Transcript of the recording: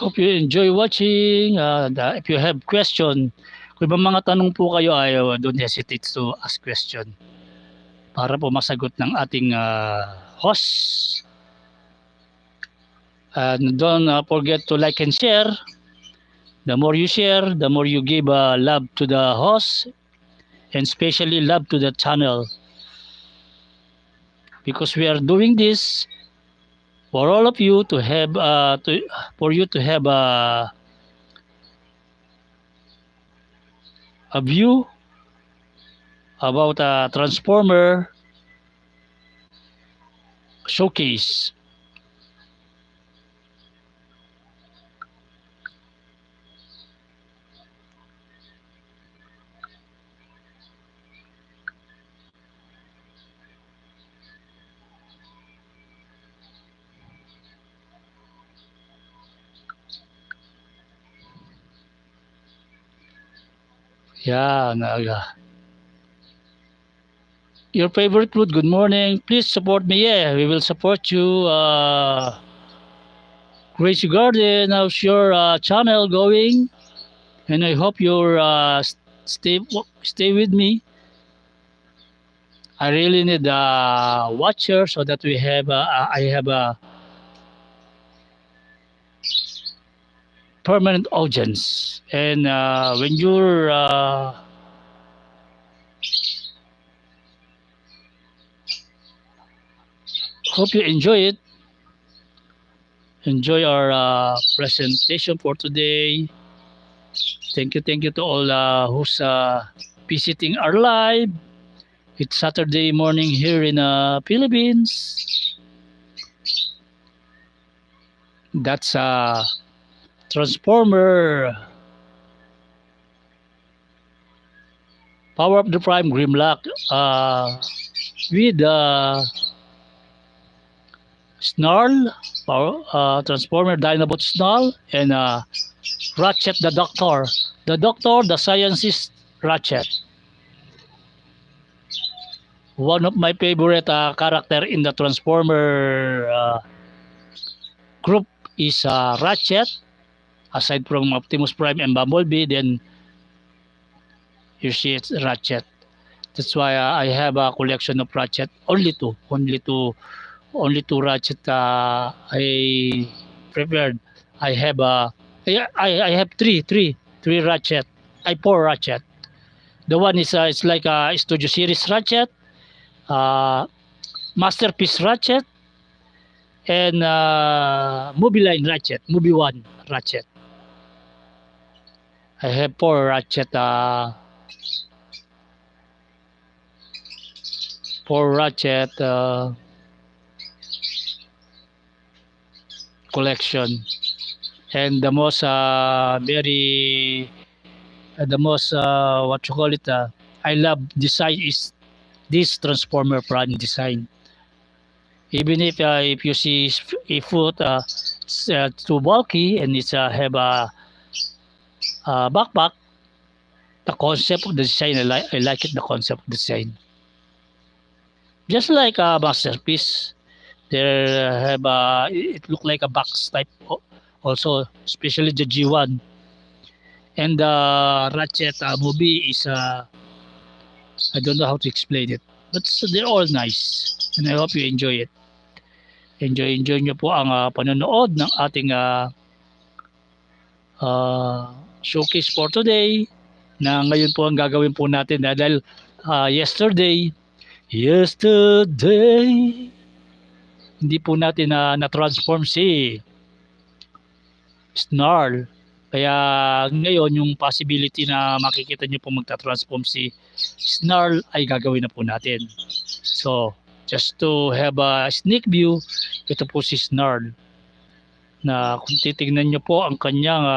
Hope you enjoy watching. If you have question, kung may mga tanong po kayo, don't hesitate to ask question para po masagot ng ating host. And don't forget to like and share. The more you share, the more you give love to the host, and especially love to the channel. Because we are doing this for all of you to have for you to have a view about a transformer showcase. Yeah, your favorite food. Good morning. Please support me. Yeah, we will support you. Crazy Garden. How's your channel going? And I hope you're stay with me. I really need a watcher so that we have I have a permanent audience. And when you're hope you enjoy it. Enjoy our presentation for today. Thank you to all who's visiting our live. It's Saturday morning here in Philippines. That's Transformer Power Up the Prime Grimlock with Snarl, Transformer Dinobot Snarl, and Ratchet the Doctor. The Doctor, the Scientist Ratchet. One of my favorite character in the Transformer group is Ratchet. Aside from Optimus Prime and Bumblebee, then you see it's Ratchet. That's why I have a collection of Ratchet. Only two Ratchet I prepared. I have I have three Ratchet. Four Ratchet. The one is it's like a Studio Series Ratchet, Masterpiece Ratchet, and Movie Line Ratchet, Movie One Ratchet. I have four Ratchet collection, and the most what you call it, I love design is this Transformer Prime design. Even if you see a foot it's too bulky and it's have a backpack, the concept of the design, I like it, the concept of the design. Just like a Masterpiece, there have it look like a box type also, especially the G1. And the Ratchet movie is I don't know how to explain it, but they're all nice, and I hope you enjoy it. Enjoy nyo po ang panonood ng ating showcase for today, na ngayon po ang gagawin po natin dahil yesterday hindi po natin na-transform si Snarl. Kaya ngayon yung possibility na makikita nyo po magta-transform si Snarl ay gagawin na po natin. So just to have a sneak view, ito po si Snarl, na kung titingnan nyo po ang kanyang